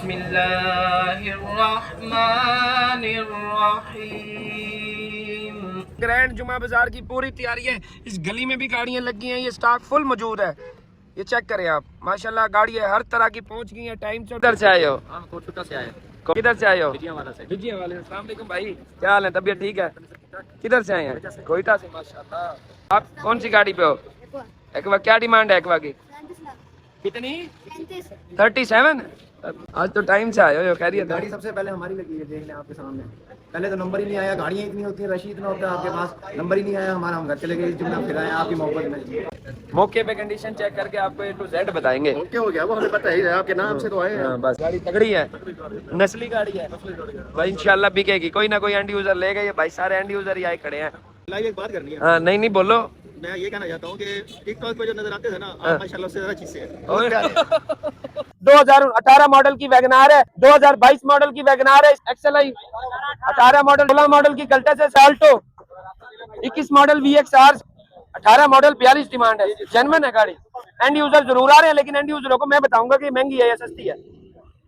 बिस्मिल्लाहिर्रहमानिर्रहीम। ग्रैंड जुमा बाजार की पूरी तैयारी है। इस गली में भी गाड़ियां लगी हैं, ये स्टॉक फुल मौजूद है। ये चेक करें आप, माशाल्लाह गाड़ी है हर तरह की पहुंच गई है टाइम से। किधर से आए हो? कोटपुटा से आए। किधर से आए हो? विजयवाड़ा से। विजयवाड़ा। अस्सलाम वालेकुम भाई, क्या हाल है? तबीयत ठीक है? किधर से आए हैं? कोयटा से। माशाल्लाह। आप कौन सी गाड़ी पे हो? एक्वा। क्या डिमांड है एक्वा की? कितनी? 37। आज तो टाइम से आए हो, खैरियत? गाड़ी सबसे पहले हमारी लगी है, देख लें आपके सामने। पहले तो नंबर ही नहीं आया, गाड़ियाँ इतनी होती हैं, रश इतना होता है आपके पास, नंबर ही नहीं आया हमारा। हम घर चले गए, जुम्मे फिर आए आपकी मोहब्बत में। मौके पे कंडीशन चेक करके आपको A to Z बताएंगे। ओके हो गया, वो हमें पता ही है, आपके नाम से तो आए हैं। बस गाड़ी तगड़ी है, नस्ली गाड़ी है भाई, इंशाल्लाह बिकेगी। कोई ना कोई एंड यूजर ले गए, भाई सारे एंड यूजर ही आए खड़े हैं। लाइव एक बात करनी है। हाँ, नहीं बोलो। मैं ये कहना चाहता हूँ कि टिकटॉक पे जो नजर आते थे ना, हाँ। आप माशाल्लाह उससे ज्यादा चीज़ है। 2018 मॉडल की वैगनार है, 2022 मॉडल की वैगनार है, XLI 18 मॉडल, 16 मॉडल की कल्टस है, Salto 21 model VXR 18 model 42 demand है। जेन्युइन है गाड़ी। एंड यूजर जरूर आ रहे हैं, लेकिन एंड यूजरों को मैं बताऊंगा कि महंगी है या सस्ती है।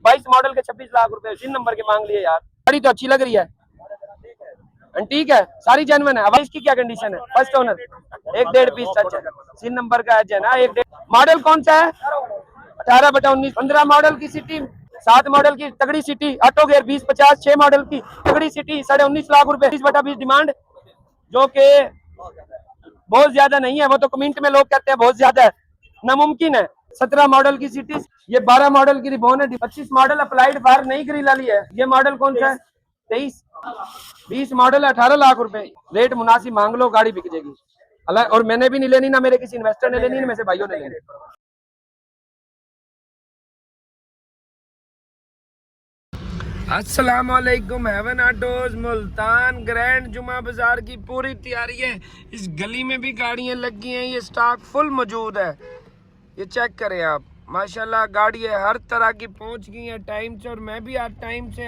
22 मॉडल के 26 लाख रुपए 3 नंबर के मांग लिए यार। गाड़ी तो अच्छी लग रही है, ठीक है, सारी जेन्युइन है। अब इसकी क्या कंडीशन है? फर्स्ट ओनर, 1.5 पीस टच है, 3 नंबर का है ना। 1.5 मॉडल कौन सा है? 18/19। 15 मॉडल की सिटी, 7 मॉडल की तगड़ी सिटी, ऑटो गेयर 20/50, 6 मॉडल की तगड़ी सिटी 19.5 लाख रुपए 20/20 डिमांड, जो कि बहुत ज्यादा नहीं है। वो तो कमेंट में लोग कहते हैं बहुत ज्यादा है, नामुमकिन है। 17 मॉडल की सिटी, ये 12 मॉडल की रिबॉन है, 25 मॉडल अप्लाइड फार नई ग्रिल वाली है। ये मॉडल कौन सा है? 23। 20 मॉडल 18 लाख रुपए। रेट मुनासिब मांग लो, गाड़ी बिक जाएगी। और मैंने भी नहीं लेनी, ना मेरे किसी इन्वेस्टर ने लेनी, ना मेरे भाइयों ने लेनी। अस्सलाम वालेकुम। हेवन ऑटोज मुल्तान ग्रैंड जुमा बाजार की पूरी तैयारी है। इस गली में भी गाड़ियां लगी हैं, ये स्टॉक फुल मौजूद है। ये चेक करें आप, माशाल्लाह गाड़ी है हर तरह की पहुंच गई है टाइम से। और मैं भी आज टाइम से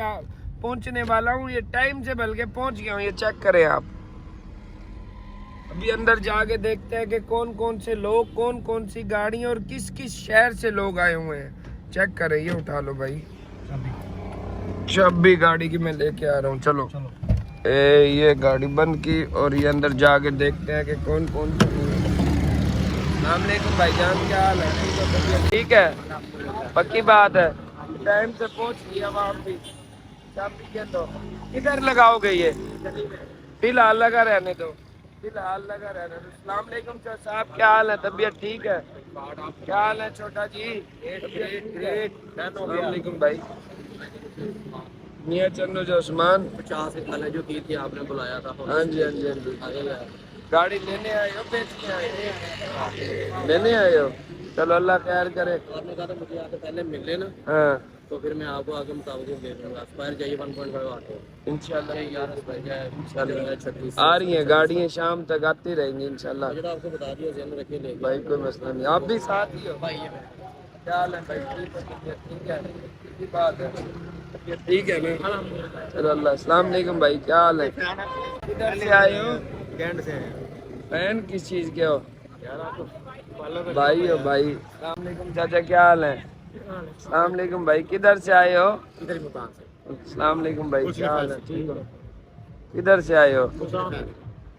पहुंचने वाला हूँ, ये टाइम से बल्कि पहुंच गया हूँ। ये चेक करें आप। अभी अंदर जाके देखते हैं कि कौन कौन से लोग, कौन कौन सी गाड़ियां और किस किस शहर से लोग आए हुए हैं। चेक करें, ये उठा लो भाई, चाबी गाड़ी की मैं लेके आ रहा हूँ। चलो ये गाड़ी बंद की और ये अंदर जाके देखते हैं कि कौन कौन सी। अस्सलामुअलैकुम भाईजान, क्या हाल है? ठीक है, पक्की बात है, टाइम से पहुंच गया आप भी। चाबी के दो, किधर लगाओगे ये? फिलहाल लगा रहने दो, फिलहाल लगा रहने दो। अस्सलाम वालेकुम साहब, क्या हाल है? तबीयत ठीक है? क्या हाल है छोटा जी? ग्रेट। अस्सलाम वालेकुम भाई। मियां चंदो जो उस्मान 50 से पहले जो की थी आपने बुलाया था। हाँ जी हाँ जी हाँ जी। गाड़ी लेने आए हो, बेचने आए हो? लेने आए हो, चलो अल्लाह खैर करे। आपने कहा था मुझे आके पहले मिल लेना, हाँ तो फिर मैं आपको आगे मुताबिक दे दूंगा। स्क्वायर चाहिए 1.5 आते हो इंशाल्लाह। 36 आ रही हैं गाड़ियाँ, शाम तक आती रहेंगी इंशाल्लाह। मुझे तो आपको बता दिया, ध्यान रखिए ले भाई कोई मसला नहीं, आप भी साथ ही हो। भाई। क्या हाल है भाई? ठीक है, ठीक बात है, ठीक है ना। चलो अल्लाह। अस्सलाम वालेकुम भाई, क्या हाल है? किधर से आए हो? कैंट से फैन किस चीज़ के हो? यार आपको भाई हो भाई। अस्सलाम वालेकुम चाचा, क्या हाल है? अस्सलाम वालेकुम भाई, किधर से आए हो? इधर ही मुल्तान से। अस्सलाम वालेकुम भाई, क्या हाल है? ठीक हो? किधर से आए हो?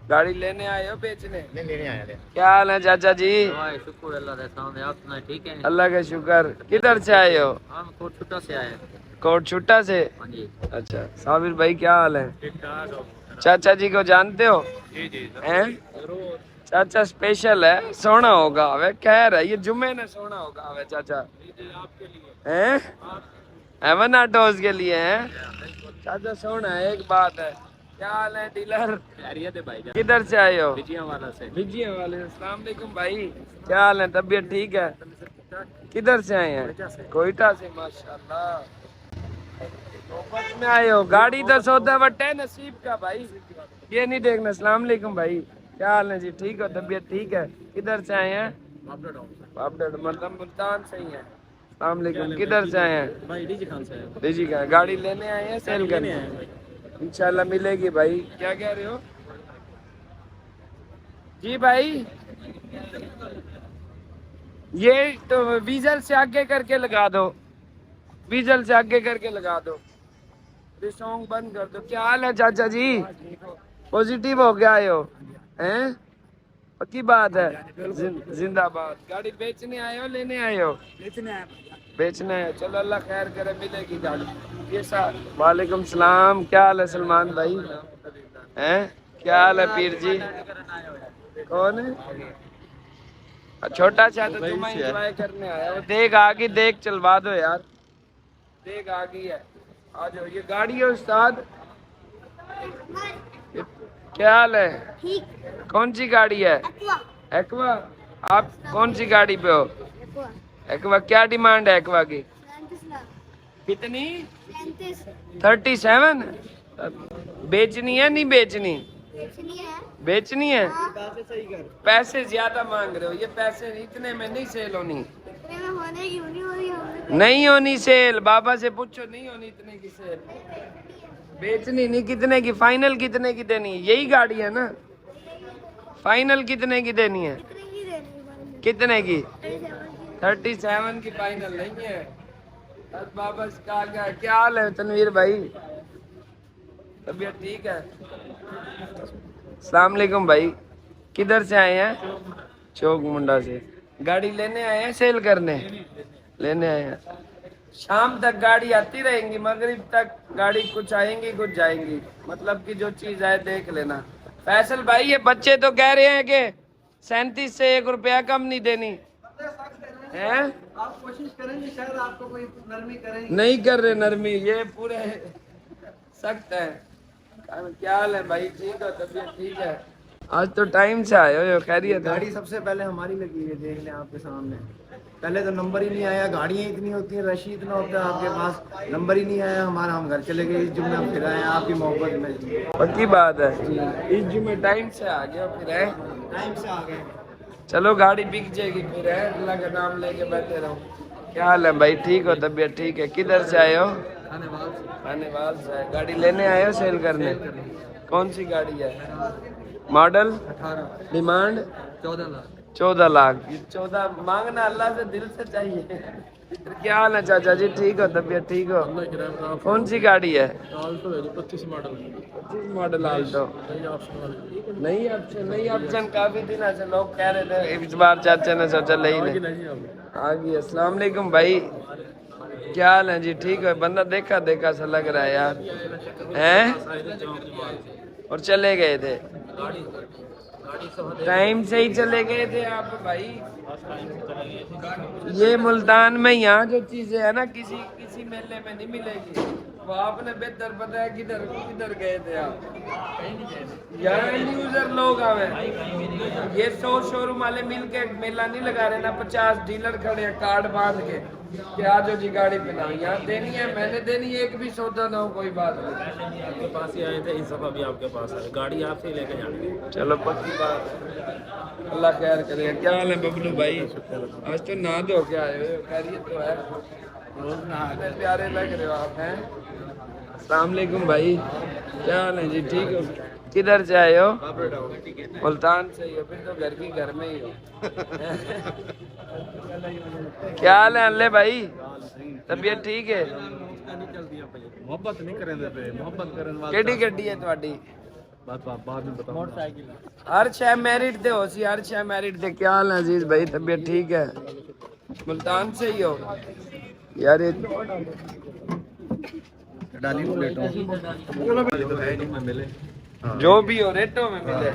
गाड़ी लेने आए हो बेचने? लेने आया थे। क्या हाल है चाचा जी? शुक्र अल्लाह का, आप सुनाए ठीक है? अल्लाह का शुक्र। किधर से आए हो? हम कोटपुटा से आए। कोटछुट्टा से? हाँ जी। अच्छा, साबिर भाई क्या हाल है? ठीक ठाक। चाचा जी को जानते हो? जी जी हैं? चाचा स्पेशल है, सोना होगा वे, खैर है, ये जुम्मे ने सोना होगा वे चाचा। हैं? हेवन ऑटोज के लिए हैं चाचा, सोना है। एक बात है, क्या हाल है डीलर? भाई। किधर से आए हो? विजयवाड़ा से। विजयवाड़ा। अस्सलाम वालेकुम भाई, क्या हाल है? तबीयत ठीक है? किधर से आए हैं? कोयटा से। माशाल्लाह, बस में आए हो। गाड़ी तो सौदा बट्टा है नसीब का भाई, ये नहीं देखना। अस्सलाम वालेकुम भाई, क्या हाल है जी? ठीक हो? तबीयत ठीक है? किधर से आए हैं? मतलब मुल्तान से ही है। अस्सलाम वालेकुम, किधर से आए हैं? भाई डीजी खान से है। डीजी का। गाड़ी लेने आए हैं, सेल करने? इंशाल्लाह मिलेगी भाई। क्या कह रहे हो जी भाई? ये तो वीजर से आगे करके लगा दो। डीजल से आगे करके लगा दो, ये सॉन्ग बंद कर दो। क्या हाल है चाचा जी? पॉजिटिव हो गया आए हो हैं? पक्की बात है। जिंदाबाद। गाड़ी बेचने आए हो लेने आए हो? बेचना है। चलो अल्लाह खैर करे, मिलेगी गाड़ी। ये सर वालेकुम सलाम, क्या हाल है सलमान भाई हैं? क्या हाल है पीर जी? कौन है? छोटा सा तो तुम एंजॉय करने आया हो। देख आ गई, देख चलवा दो यार, देख आ गई है। आ जाओ, ये गाड़ी है उस्ताद। क्या हाल है? कौन सी गाड़ी है? एक्वा। आप कौन सी गाड़ी पे हो? एक्वा। क्या डिमांड है एक्वा की? कितनी? 37। बेचनी है नहीं बेचनी? बेचनी है। पैसे ज्यादा मांग रहे हो, ये पैसे इतने में नहीं सेल होनी। नहीं होनी सेल, बाबा से पूछो, नहीं होनी इतने की सेल। बेचनी नहीं, कितने की फाइनल? कितने की देनी है? यही गाड़ी है ना? फाइनल कितने की देनी है? कितने की? 37 की फाइनल नहीं है। बस बाबा से कहा गया। क्या हाल है तनवीर भाई? तबीयत ठीक है? अस्सलाम वालेकुम भाई। किधर से आए हैं? चौक मुंडा से। गाड़ी लेने आए हैं सेल करने? लेने आए हैं। शाम तक गाड़ी आती रहेंगी, मगरिब तक गाड़ी कुछ आएंगी कुछ जाएंगी, मतलब कि जो चीज आए देख लेना। फैसल भाई ये बच्चे तो कह रहे हैं कि 37 से 1 रुपया कम नहीं देनी है। आप कोशिश करेंगे शायद आपको कोई नरमी करेंगे। नहीं कर रहे नरमी, ये पूरे सख्त है। क्या हाल है भाई? ठीक है, तबीयत ठीक है? आज तो टाइम से आए हो, खैरियत है? गाड़ी सबसे पहले हमारी लगी है, देख लें आपके सामने। पहले तो नंबर ही नहीं आया, गाड़ियाँ इतनी होती हैं, रश इतना होता है आपके पास, नंबर ही नहीं आया हमारा। हम घर चले गए, इस जुम्मे फिर आए आपकी मोहब्बत में। पक्की बात है, इस जुम्मे टाइम से आ गया फिर है। टाइम से आ गए। चलो गाड़ी बिक जाएगी फिर है, अल्लाह का नाम लेके बैठे रहो। क्या हाल है भाई? ठीक हो? तबीयत ठीक है? किधर से आए हो? खानेवाल से आए। गाड़ी लेने आए हो सेल करने? कौन सी गाड़ी है? मॉडल? 18। डिमांड? 14 लाख। 14 मांगना अल्लाह से दिल से चाहिए। क्या हाल है चाचा जी? ठीक हो? तबीयत ठीक हो? कौन सी गाड़ी है? आल्टो है जो 25 मॉडल। 25 model Alto. नहीं ऑप्शन काफी दिन से लोग कह रहे थे, इस बार चाचा ने सोचा ले ही ले। आ गई। अस्सलाम वालेकुम भाई, क्या हाल है जी? ठीक है? बंदा देखा देखा सा लग रहा है यार हैं? और चले गए थे? टाइम से ही चले गए थे आप भाई। ये मुल्तान में यहाँ जो चीजें है ना, किसी किसी मेले में नहीं मिलेगी। वो आपने बेहतर पता है किधर किधर गए थे आप? यहाँ यूजर लोग आवे, ये 100 शोरूम वाले मिलके मेला नहीं लगा रहे ना, 50 डीलर खड़े हैं कार्ड बांध के कि आज जी गाड़ी पे ना यहाँ देनी है, मैंने देनी है, एक भी सौदा ना हो, कोई बात नहीं। आपके पास ही आए थे, इस दफा भी आपके पास है, गाड़ी आपसे ही लेके जाएंगे। चलो पक्की बात है, अल्लाह खैर करेगा। क्या हाल है बबलू भाई? आज तो नहा धो के आए हो, खैरियत तो है? रोज नहाते प्यारे लग रहे हो आप हैं। अस्सलाम वालेकुम भाई, क्या हाल है जी? ठीक हो? किधर से आए हो? मुल्तान से ही हो? फिर तो घर की घर में ही हो। क्या हाल है अल्ले भाई? तबीयत ठीक है? मोहब्बत नहीं करेंगे पे, मोहब्बत करें केड़ी गड्डी है तुम्हारी? बाद में बताओ। मोटरसाइकिल हर शह मैरिड थे हो सी, हर शह मैरिड थे। क्या हाल है अजीज भाई? तबीयत ठीक है? मुल्तान से ही हो यार? ये डाली प्लेटों तो है नहीं में मिले, जो भी हो रेटों में मिले,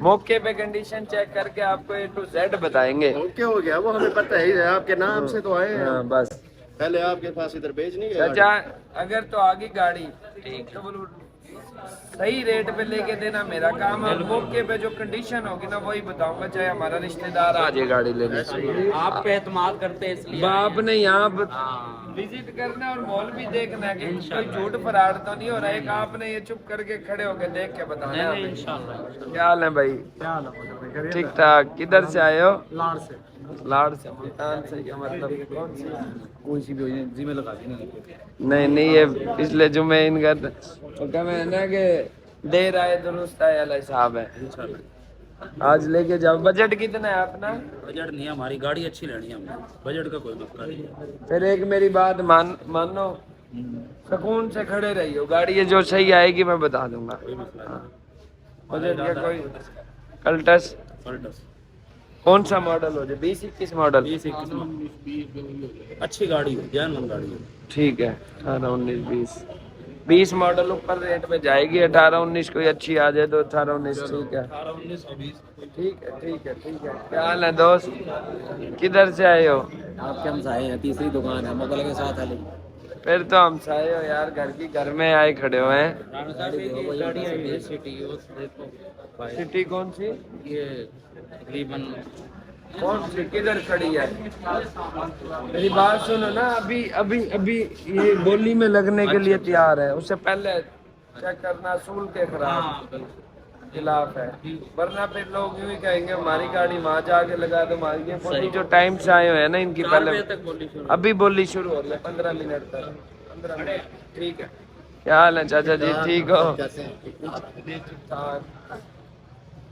मौके पे कंडीशन चेक करके आपको A to Z बताएंगे। ओके हो गया, वो हमें पता ही है, आपके नाम से तो आए हैं। हाँ बस। पहले आपके पास इधर भेज नहीं गया। चाचा अगर तो आगे गाड़ी तो बोलो सही रेट पे लेके देना मेरा काम है, मौके पे जो कंडीशन होगी ना वही बताऊंगा, चाहे हमारा रिश्तेदार आ जाए गाड़ी लेने। आप पे एतमाद करते हैं इसलिए बाप ने यहाँ विजिट करना और मॉल भी देखना है कि कोई झूठ फराड तो नहीं हो रहा है। एक आपने ये चुप करके खड़े होके देख के बताना है। इंशाल्लाह। क्या हाल है भाई? ठीक ठाक। किधर से आए हो? लाड़ से। लाड़ से। मुल्तान से क्या मतलब? कौन सी? कोई सी भी जिम्मे लगा दी नहीं ये पिछले जुमे इनका तो क्या है ना कि देर आए दुरुस्त आए वाला हिसाब है। आज लेके जाओ। बजट कितना है अपना? बजट नहीं है, हमारी गाड़ी अच्छी लेनी है हमने, बजट का कोई मसला नहीं है। फिर एक मेरी बात मानो, सुकून से खड़े रहियो, गाड़ी ये जो सही आएगी मैं बता दूंगा। कोई मसला नहीं। बजट का कोई कल्टस पलटस कौन सा मॉडल हो जाए? 20-21 मॉडल? 20-21 अच्छी गाड़ी हो, जैन गाड़ी हो। ठीक है। 18-19-20 20 मॉडल ऊपर रेट में जाएगी। 18-19 कोई अच्छी आ जाए तो 18-19 ठीक है। 18-19 और 20 ठीक है ठीक है ठीक है। क्या हाल है दोस्त, किधर से आए हो? आपके हम साए हैं, तीसरी दुकान है मोगल के साथ है। फिर तो हम साए हो यार, घर में आए खड़े हुए हैं। गाड़ी है सिटी, देखो सिटी कौन सी? ये तकरीबन कौन सी किधर खड़ी है? मेरी बात सुनो ना, अभी अभी अभी ये बोली में लगने के लिए तैयार है, उससे पहले चेक करना असूल के खिलाफ है, वरना फिर लोग यूं ही कहेंगे हमारी गाड़ी वहाँ जाके लगा दो। हमारी ये बोली जो टाइम से आए हुए हैं ना, इनकी पहले अभी बोली शुरू हो रही है 15 मिनट तक। 15 मिनट ठीक है। क्या हाल है चाचा जी, ठीक हो?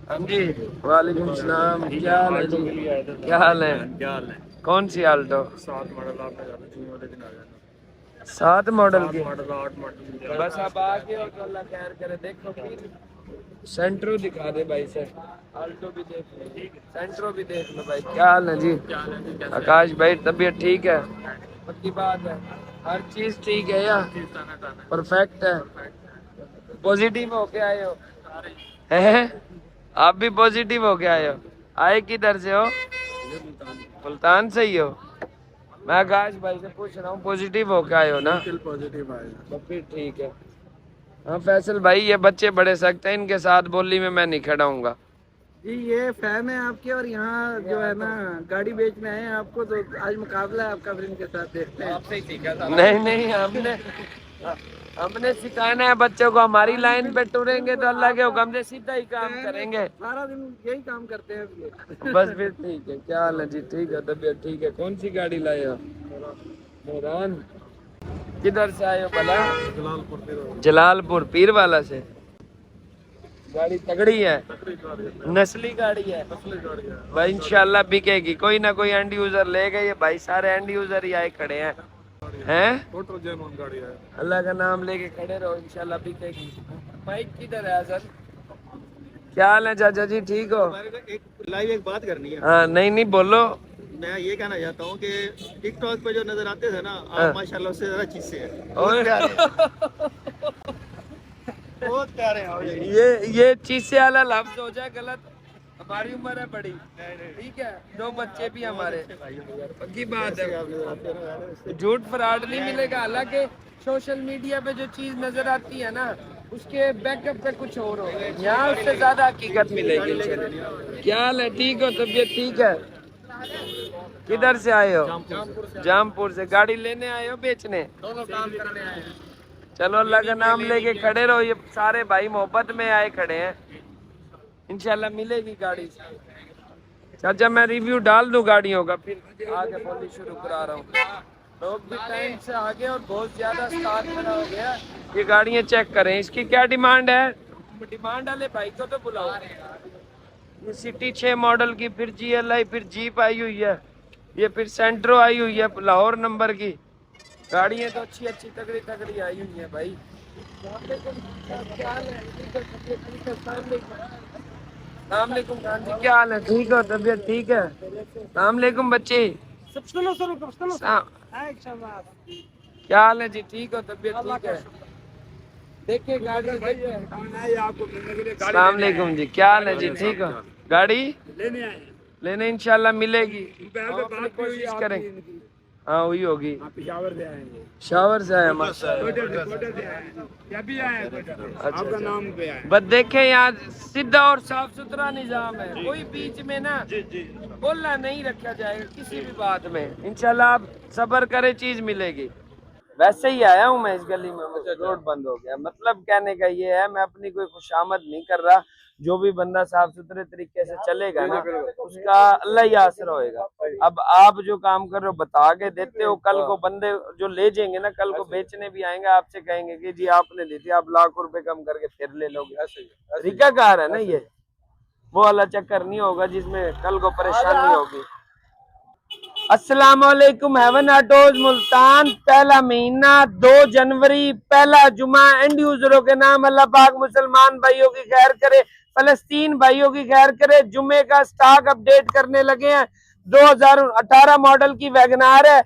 हाँ जी, वालेकुम सलाम। क्या हाल है जी, क्या हाल है? कौन सी आल्टो? 7 मॉडल आपने जाना चाहिए वाले दिन आ जाना। 7 मॉडल की? 8 मॉडल बस अब आगे और तो अल्लाह खैर करे। देखो सेंट्रो दिखा दे भाई से, आल्टो भी देख लो, सेंट्रो भी देख लो भाई। क्या हाल है जी आकाश भाई, तबीयत ठीक है? पक्की बात है, हर चीज ठीक है या परफेक्ट है? पॉजिटिव होके आए हो? हैं? आप भी पॉजिटिव होके आए हो? आए किधर से हो? मुल्तान से ही हो? मैं आकाश भाई से पूछ रहा हूँ, पॉजिटिव होके आए हो ना? पॉजिटिव आए। तो फिर ठीक है। हाँ फैसल भाई, ये बच्चे बड़े सख्त हैं, इनके साथ बोली में मैं नहीं खड़ाऊंगा जी ये फैन है आपके, और यहाँ जो है ना गाड़ी बेचने आए हैं आपको, तो आज मुकाबला है आपका, फिर इनके साथ देखते हैं। नहीं नहीं, हमने सिखाना है बच्चों को, हमारी लाइन पे टुरेंगे तो अल्लाह के हुक्म से सीधा ही काम करेंगे। सारा दिन यही काम करते हैं। बस फिर ठीक है। क्या हाल है जी, ठीक है, तबीयत ठीक है? कौन सी गाड़ी लाए हो? मोरान। किधर से आए हो भला? जलालपुर पीर वाला से। गाड़ी तगड़ी है, नस्ली गाड़ी है भाई, इंशाल्लाह बिकेगी। कोई ना कोई एंड यूजर ले गए, ये भाई सारे एंड यूजर ही आए खड़े हैं। टोटल जेन्युइन गाड़ी है। अल्लाह का नाम लेके खड़े रहो, इंशाल्लाह बिकेगी। माइक किधर है सर? क्या हाल है चाचा जी, ठीक हो? एक बात करनी है। हाँ नहीं नहीं बोलो। मैं ये कहना चाहता हूँ कि टिकटॉक पे जो नजर आते थे ना, हाँ। आप माशाल्लाह उससे ज्यादा चीज से है। बहुत प्यारे हैं। ये चीज से वाला लफ्ज हो जाए गलत, हमारी उम्र है बड़ी, ठीक है, 2 बच्चे भी हमारे, पक्की बात है, झूठ फ्रॉड नहीं मिलेगा। हालांकि सोशल मीडिया पे जो चीज नजर आती है ना, उसके बैकअप पे कुछ और होगा, यहाँ उससे ज्यादा हकीकत मिलेगी। क्या हाल है, ठीक हो? तबीयत ठीक है? किधर से आए हो? जामपुर से। गाड़ी लेने आए हो बेचने? दोनों काम करने आए हैं। चलो अल्लाह का नाम लेके खड़े रहो, ये सारे भाई मोहब्बत में आए खड़े हैं, इंशाल्लाह मिलेगी गाड़ी। चाचा मैं रिव्यू डाल दूं गाड़ियों का, फिर आगे बोली शुरू करा रहा हूँ। लोग भी टाइम से आगे और बहुत ज्यादा स्टाक खड़ा हो गया। ये गाड़ियाँ चेक करें, इसकी क्या डिमांड है? डिमांड वाले भाई को तो बुलाओ। ये सिटी 6 मॉडल की, फिर GLI, फिर जीप आई हुई है, ये फिर सेंट्रो आई हुई है लाहौर नंबर की। गाड़ियाँ तो अच्छी अच्छी तगड़ी तगड़ी आई हुई है भाई। सलामकुम खान जी, क्या हाल है, ठीक हो? तबीयत ठीक है? सलामकुम बच्चे। क्या हाल है जी, ठीक हो? तबीयत ठीक है? देखिए गाड़ी सलामकुम जी, क्या हाल है जी, ठीक हो? गाड़ी लेने इंशाल्लाह मिलेगी, कोशिश करें। हाँ वही होगी, शावर से आए आपका नाम पे है। बस देखें यहाँ सीधा और साफ सुथरा निजाम है, कोई बीच में ना बोला नहीं रखा जाएगा किसी भी बात में। इंशाल्लाह आप सब्र करें, चीज मिलेगी। वैसे ही आया हूँ मैं इस गली में, मुझे रोड बंद हो गया। मतलब कहने का ये है, मैं अपनी कोई खुशामद नहीं कर रहा, जो भी बंदा साफ सुथरे तरीके से चलेगा ना, उसका अल्लाह ही आसरा होएगा। अब आप जो काम कर रहे हो बता के देते हो, कल को बंदे जो ले जाएंगे ना, कल को बेचने भी आएंगे, आपसे कहेंगे कि जी आपने दी थी, आप लाखों रुपए कम करके फिर ले लोगे। तरीका कार है ना ये। वो वाला चक्कर नहीं होगा जिसमें कल को परेशानी होगी। अस्सलाम वालेकुम हेवन ऑटोज मुल्तान। पहला महीना 2 जनवरी, पहला जुमा। एंड यूजरों के नाम अल्लाह पाक मुसलमान भाइयों की खैर करे, फलस्तीन भाइयों की खैर करे। जुमे का स्टॉक अपडेट करने लगे हैं। 2018 मॉडल की वैगनार है,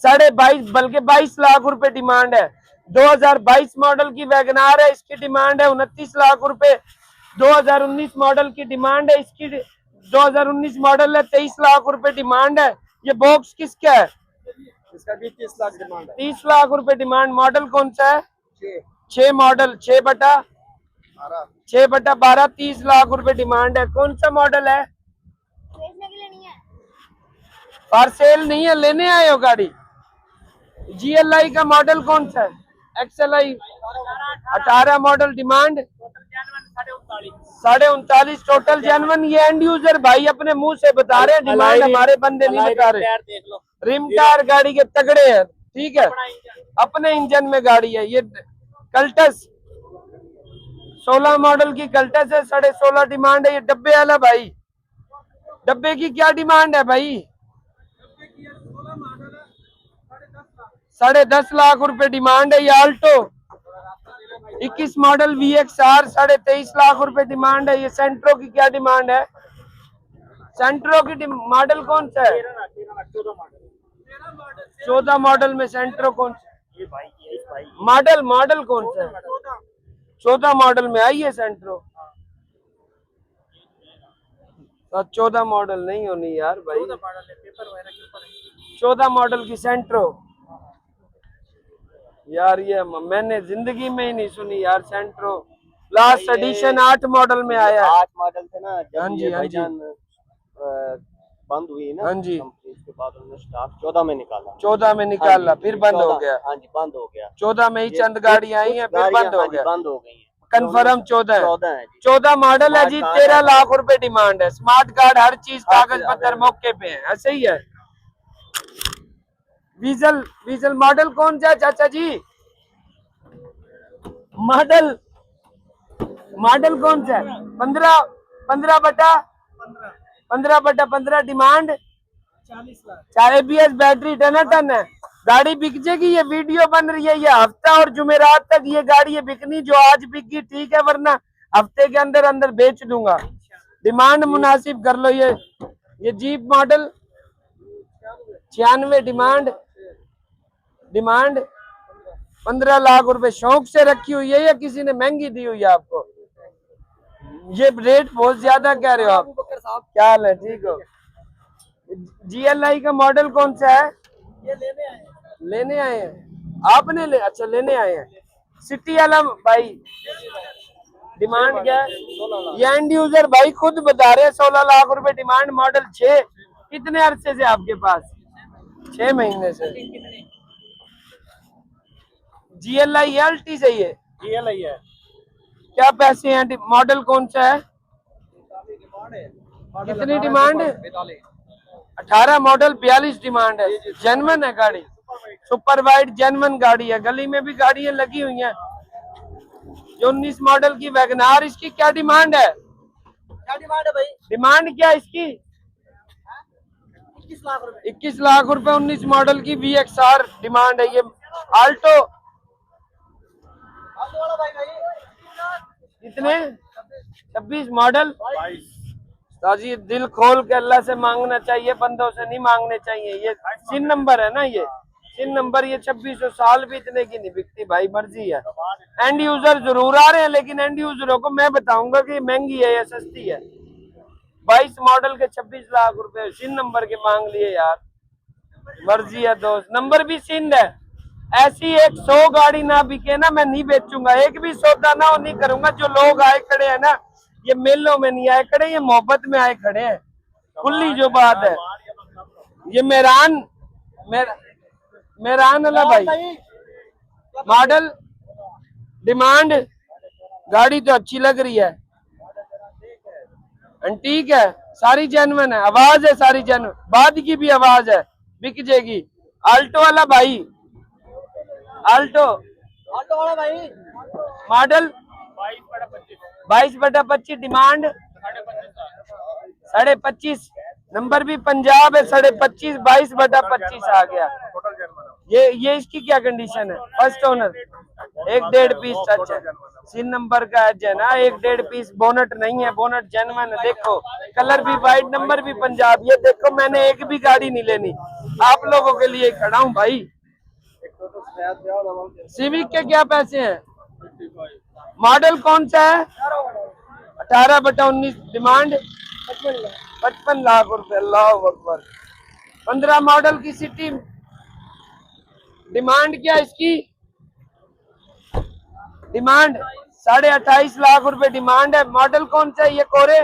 22.5 बल्कि 22 लाख रुपए डिमांड है। 2022 मॉडल की वैगनार है, इसकी डिमांड है 29 लाख रुपए। 2019 मॉडल की डिमांड है, इसकी 2019 मॉडल है 23 लाख रुपए डिमांड है। ये बॉक्स किसका है? इसका भी 30 लाख डिमांड है। 30 लाख रुपए डिमांड। मॉडल कौन सा है? 6 मॉडल, 6/12, 30 लाख रुपए डिमांड है। कौन सा मॉडल है? फॉर सेल नहीं है, लेने आए हो गाड़ी। GLI का मॉडल कौन सा है? XLI 18 model, demand 39.5 total genuine. ये एंड यूजर भाई अपने मुंह से बता रहे हैं, डिमांड हमारे बंदे नहीं बता रहे। रिम टायर गाड़ी के तगड़े हैं, ठीक है, अपने इंजन में गाड़ी है। ये कल्टस 16 मॉडल की कल्टस है, 16.5 डिमांड है। ये डब्बे वाला भाई, डब्बे की क्या डिमांड है भाई? 10.5 लाख रुपए डिमांड है। ये आल्टो 21 मॉडल VXR 23.5 लाख रुपए डिमांड है। ये सेंट्रो की क्या डिमांड है? सेंट्रो की मॉडल कौन सा है? 14 मॉडल में सेंट्रो कौन सा मॉडल कौन सा है? 14 मॉडल में आई है सेंट्रो। 14 मॉडल नहीं होनी यार भाई, 14 मॉडल की सेंट्रो यार, ये मैंने जिंदगी में ही नहीं सुनी यार। सेंट्रो लास्ट एडिशन 8 मॉडल में आया है। 8 मॉडल थे ना जब हाँ जी, ये हाँ जी। भाईजान बंद हुई ना हाँ जी। कंपनी, उसके बाद उन्होंने स्टॉक 14 में निकाला। 14 में निकाला, फिर बंद हो 14 गया। हाँ जी, बंद हो गया। 14 में ही ये चंद गाड़ियां आई हैं, फिर गाड़ियां, बंद हो हाँ जी, गया। बंद हो गई हैं। कंफर्म 14 14 है जी। 14 मॉडल है जी, स्मार्ट 13 कार्ड लाख रुपए डिमांड है। स्मार्ट कार्ड, हर चीज, हर कागज चीज पत्तर available। मौके पे है, ऐसे ही है। डीजल मॉडल कौन सा है चाचा जी? मॉडल कौन सा है? 15/15 डिमांड 40 ABS बैटरी, टन है। गाड़ी बिक जाएगी। ये वीडियो बन रही है, ये हफ्ता और जुमेरात तक ये गाड़ी ये बिकनी। जो आज बिकी ठीक है, वरना हफ्ते के अंदर अंदर बेच दूंगा। डिमांड मुनासिब कर लो। ये जीप मॉडल 96 डिमांड 15 लाख रुपए। शौक से रखी हुई है या किसी ने महंगी दी हुई है आपको? ये रेट बहुत ज्यादा कह रहे हो आप। क्या हाल है? ठीक हो? GLI का मॉडल कौन सा है? ये लेने आए हैं आपने अच्छा, लेने आए हैं। सिटी वाला भाई डिमांड क्या है? ये एंड यूजर भाई खुद बता रहे हैं 16 लाख रुपए डिमांड। मॉडल 6। कितने अरसे से आपके पास? 6 महीने से। GLI LT से ये GLI है। क्या पैसे हैं? मॉडल कौन सा है? कितनी डिमांड है? 18 मॉडल 42 डिमांड है। जेन्युइन है गाड़ी, सुपर वाइड जेन्युइन गाड़ी है। गली में भी गाड़ियां लगी हुई हैं। 19 मॉडल की वैगनार, इसकी क्या डिमांड है? क्या डिमांड है भाई? डिमांड क्या है इसकी? 21 लाख रुपए। 21 लाख रुपए 19 मॉडल की VXR डिमांड है। ये आल्टो कितने? 26 मॉडल। ताजी दिल खोल के अल्लाह से मांगना चाहिए, बंदों से नहीं मांगने चाहिए। ये सिन नंबर है ना, ये सिन नंबर। ये 2600 साल भी इतने की नहीं बिकती भाई, मर्जी है। एंड यूजर जरूर आ रहे हैं, लेकिन एंड यूजरों को मैं बताऊंगा कि महंगी है या सस्ती है। 22 मॉडल के 26 लाख रुपए सिन नंबर के मांग लिए यार, मर्जी है दोस्त। नंबर भी सिंध है। ऐसी 100 गाड़ी ना बिके ना, मैं नहीं बेचूंगा। एक भी सौदा ना नहीं करूंगा। जो लोग आए खड़े हैं ना, ये मेलों में नहीं आए खड़े, ये मोहब्बत में आए खड़े हैं। खुली जो बात है। ये मेहरान वाला भाई मॉडल डिमांड, गाड़ी तो अच्छी लग रही है, ठीक है, सारी जेन्युइन है। आवाज है सारी जेन्युइन, बाद की भी आवाज है, बिक जाएगी। आल्टो वाला भाई, आल्टो वाला भाई मॉडल 22/25 डिमांड 25.5 नंबर भी पंजाब है। 25.5 22/25 आ गया। ये इसकी क्या कंडीशन है? फर्स्ट ओनर, 1.5 पीस टच है, सीन नंबर का एज है ना, 1.5 पीस, बोनट नहीं है, बोनट जेन्युइन है। देखो कलर भी वाइट, नंबर भी पंजाब। ये देखो मैंने एक भी गाड़ी नहीं लेनी, आप लोगों के लिए खड़ा हूँ भाई। सिविक के क्या पैसे हैं? मॉडल कौन सा है? 18/19 डिमांड 55 लाख रुपए। अल्लाह अकबर। 15 मॉडल की सिटी, डिमांड क्या इसकी? डिमांड 28.5 लाख रुपए डिमांड है। मॉडल कौन सा है? ये कोरे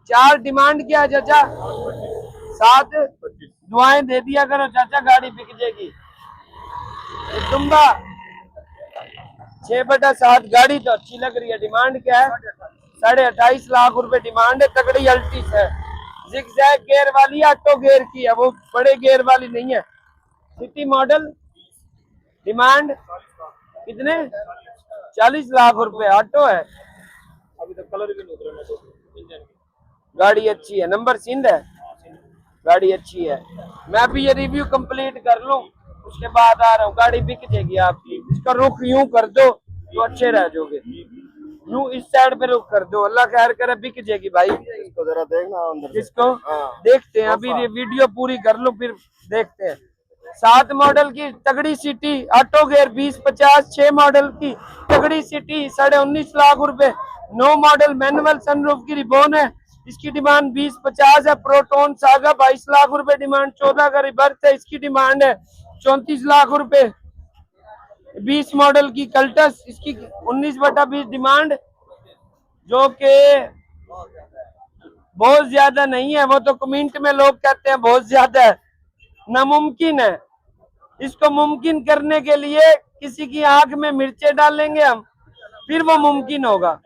4। डिमांड क्या है चाचा? 7। दुआएं दे दिया करो चाचा, गाड़ी बिक जाएगी। तुम्बा 6/7 गाड़ी तो अच्छी लग रही है। डिमांड क्या है? 28.5 लाख रुपए डिमांड है। तगड़ी अल्टीस है, जिगजैग गेयर वाली, ऑटो गेयर की है, वो बड़े गेयर वाली नहीं है। सिटी मॉडल, डिमांड कितने? 40 लाख रुपए। ऑटो है, अभी तक कलर भी नहीं उतरा। गाड़ी अच्छी है, नंबर सिंध है, गाड़ी अच्छी है। मैं भी ये रिव्यू कंप्लीट कर लूं, उसके बाद आ रहा हूँ। गाड़ी बिक जाएगी आपकी। इसका रुख यूं कर दो तो अच्छे रह जाओगे, यूं इस साइड पे रुख कर दो, अल्लाह खैर करे, बिक जाएगी भाई। इसको जरा देखना अंदर से। इसको हाँ। देखते हैं, अभी ये वीडियो पूरी कर लो फिर देखते हैं। 7 मॉडल की तगड़ी सिटी, ऑटो गेयर 20/50। 6 मॉडल की तगड़ी सिटी 19.5 लाख रुपए। 9 मॉडल मैनुअल सनरूफ की रिबोन है, इसकी डिमांड 20/50 है। प्रोटोन सागा 22 लाख रुपए डिमांड। 14 का रिबर्थ है, इसकी डिमांड है 34 लाख रुपए। 20 मॉडल की कल्टस, इसकी 19/20 डिमांड, जो के बहुत ज्यादा नहीं है। वो तो कमेंट में लोग कहते हैं बहुत ज्यादा है, नामुमकिन है। इसको मुमकिन करने के लिए किसी की आंख में मिर्चें डालेंगे हम, फिर वो मुमकिन होगा।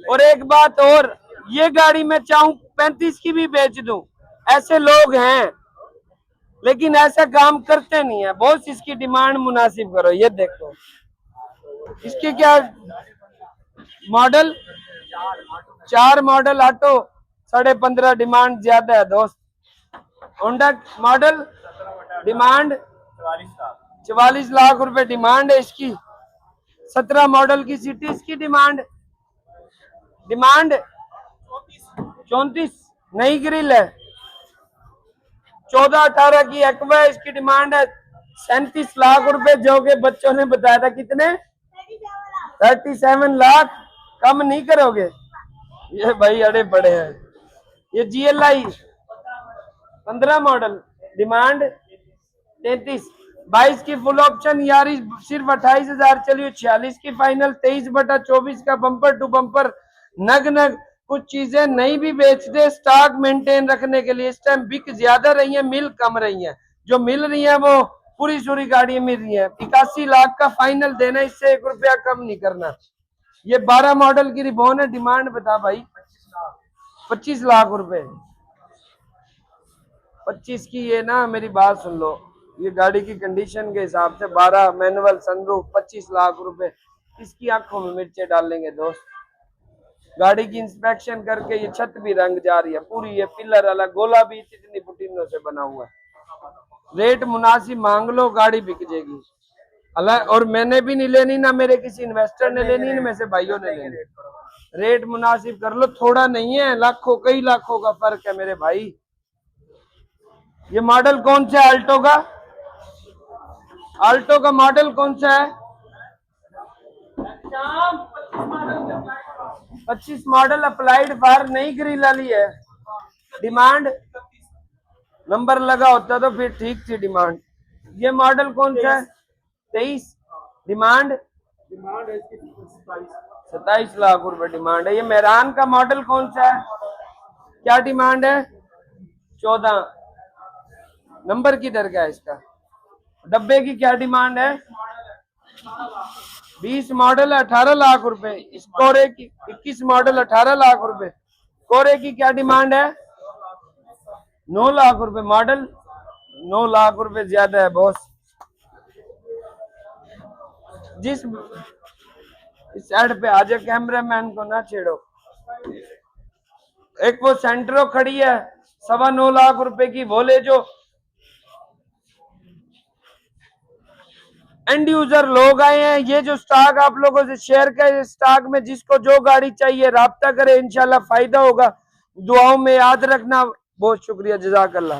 और एक बात और, ये गाड़ी मैं चाहूं 35 की भी बेच दूं, ऐसे लोग हैं, लेकिन ऐसा काम करते नहीं है। बॉस इसकी डिमांड मुनासिब करो। ये देखो इसके क्या मॉडल, 4 मॉडल ऑटो 15.5 डिमांड ज्यादा है दोस्त। होंडा मॉडल डिमांड 44 लाख रुपए डिमांड है इसकी। 17 मॉडल की सिटी, इसकी डिमांड 34, नई ग्रिल है। 14-18 की एक्वा, इसकी डिमांड है 37 लाख रुपए, जो कि बच्चों ने बताया था कितने? 37 लाख। कम नहीं करोगे? ये भाई अड़े बड़े हैं। ये GLI 15 मॉडल डिमांड 33। 22 की फुल ऑप्शन यारी सिर्फ 28,000 चली। 46 की फाइनल। 23/24 का बम्पर टू बम्पर। नग नग कुछ चीजें नहीं भी बेचते, स्टॉक मेंटेन रखने के लिए। इस टाइम बिक ज्यादा रही है, मिल कम रही है। जो मिल रही है वो पूरी सूरी गाड़ी मिल रही है। 81 लाख का फाइनल देना, इससे 1 रुपया कम नहीं करना। ये 12 मॉडल की रिबोन है, डिमांड बता भाई? 25 लाख रुपए। 25 की ये ना, मेरी बात सुन लो, ये गाड़ी की कंडीशन के हिसाब से 12 मैनुअल सनरूफ 25 लाख रुपए। इसकी आंखों में मिर्चे डालेंगे दोस्त। गाड़ी की इंस्पेक्शन करके ये छत भी रंग जा रही है पूरी, ये पिलर अलग, गोला भी इतनी पुटीनों से बना हुआ है। रेट मुनासिब मांग लो, गाड़ी बिक जाएगी। अल्लाह, और मैंने भी नहीं लेनी, ना मेरे किसी इन्वेस्टर ने लेनी, ना में से भाइयों ने लेनी। रेट मुनासिब कर लो, थोड़ा नहीं है, लाखों कई लाखों का फर्क है मेरे भाई। ये मॉडल कौन सा है अल्टो का? अल्टो का मॉडल कौन सा है? 25 मॉडल अप्लाइड फॉर नई ग्रिल वाली है। डिमांड, नंबर लगा होता तो फिर ठीक थी डिमांड। ये मॉडल कौन सा है? 23। डिमांड 27 लाख रुपए डिमांड है। ये मेहरान का मॉडल कौन सा है? क्या डिमांड है? 14। नंबर किधर का है इसका? डब्बे की क्या डिमांड है? 20 मॉडल 18 लाख रुपए। इस कोरे की 21 मॉडल 18 लाख रुपए। कोरे की क्या डिमांड है? 9 लाख रुपए। मॉडल 9 लाख रुपए ज्यादा है बॉस। जिस इस साइड पे आजा, कैमरामैन को ना छेड़ो। एक वो सेंट्रो खड़ी है 9.25 लाख रुपए की, वो ले जो। एंड यूजर लोग आए हैं, ये जो स्टॉक आप लोगों से शेयर कर, स्टॉक में जिसको जो गाड़ी चाहिए राब्ता करे, इंशाल्लाह फायदा होगा। दुआओं में याद रखना। बहुत शुक्रिया, जज़ाकल्लाह।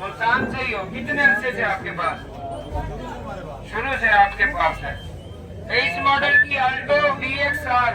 और शान सही हो, कितने अरसे से आपके पास? शुरू से आपके पास है। 23 मॉडल की अल्टो VXR